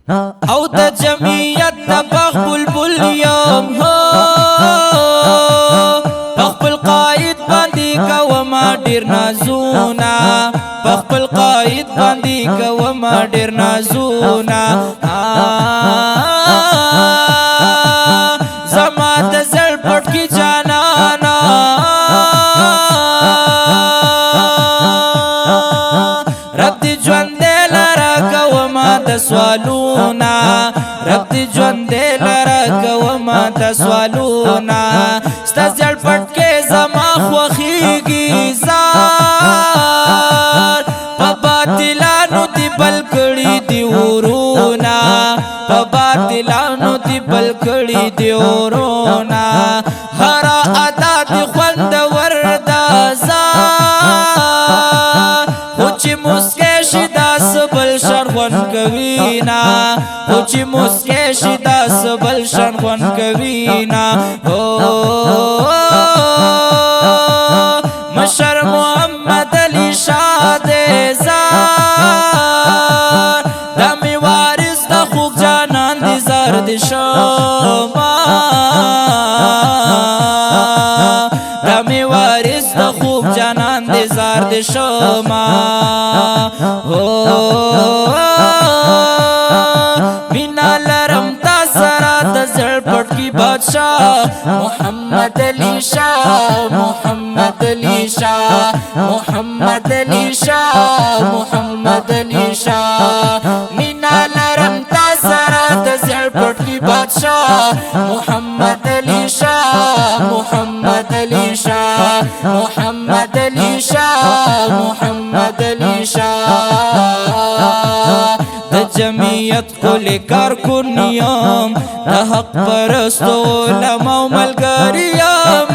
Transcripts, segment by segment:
او د جمعیت د بغ بلبل یم خپل قائد باندې کوما ډیر نازونا خپل قائد باندې کوما ډیر نازونا زما د زړه پټ کی جانانا رب دی ژوند لرا کوما د سوالونا رب دی ژوند لرا کوما د سوالونا ستا زړه پټ کې زما خوخیږي زار په باطلانو دی بل کړي دی ورونا په باطلانو دی بل کړي دی ورونا هر ادا دی خوند وردا زار خو چې مسکه شي داس بل شرغون کوینا خو چې مسکه شي داس بل شرغون کوینا مشر محمد علی شاه دې زار دمی وارث د خوږ جانان دې زار دې شما دمی وارث د خوږ جانان دې زار دې شما مینا لرم تا سره د زړه پټ کی بادشاہ محمد علی شاه محمد علی شاه محمد علی شاه محمد علی شاه مینا لرم تا سره د زړه پټ کی بادشاہ محمد علی شاه محمد علی شاه محمد علی شاه محمد علی شاه د جمعیت کل کارکونیم د حق پرستو علماء ملګریم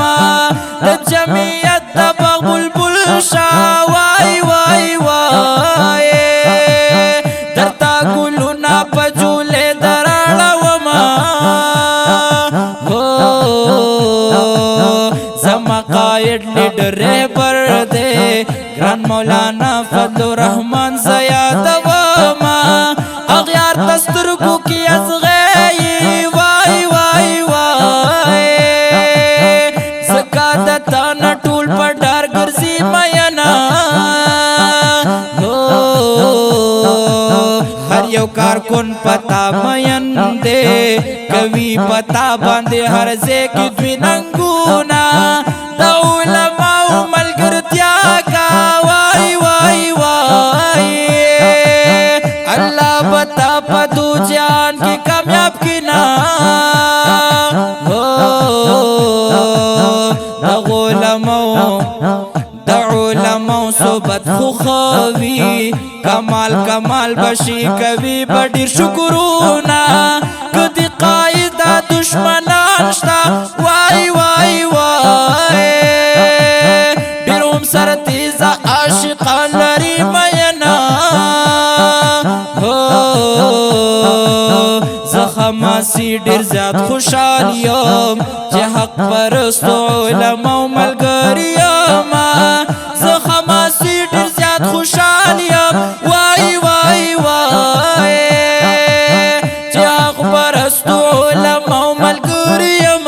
د جمعیت د بغ بلبل شاه وای وای وای درتا ګلونه په جولې دراړوما زما قائد لیډر رهبر دې ګران مولانا فضل الرحمن زیادوما اغیار دسترګو کې ازغی وای وای وای زکات تان ټول په ډار ګرځي مینا هر یو کارکون پتا مین دے کوي پتا باندې هر ځای کې دوی ننګونا د علماء ملګرتیا کا وای وای وای اللہ بتا پدو جان کی کامیاب کی نا دا علماء صحبت خوخوی کمال کمال بشی کبھی بڑیر شکرونا کدی قائدہ دشمنان شتا وای وای وای بیروم سرتیزا عاشقان لری مینا زخماسی ډیر زیات خوشحال یم چې حق پرستو علماء ملګریم زخماسی ډیر زیات خوشحال یم وای وای وای چې حق پرستو علماء ملګریم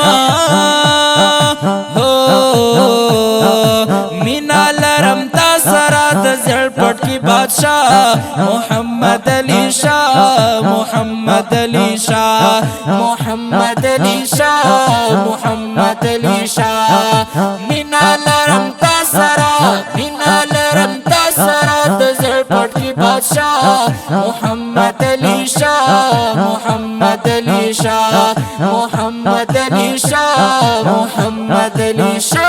مینا لرم تا سره د زړه پټ کی بادشاہ محمد علی شاه محمد علی شاه محمد علی شاه محمد علی شاه مینا لرم تا سره مینا لرم تا سره د زړه پټ کی بادشاہ محمد علی شاه محمد علی شاه محمد علی شاه محمد علی شاه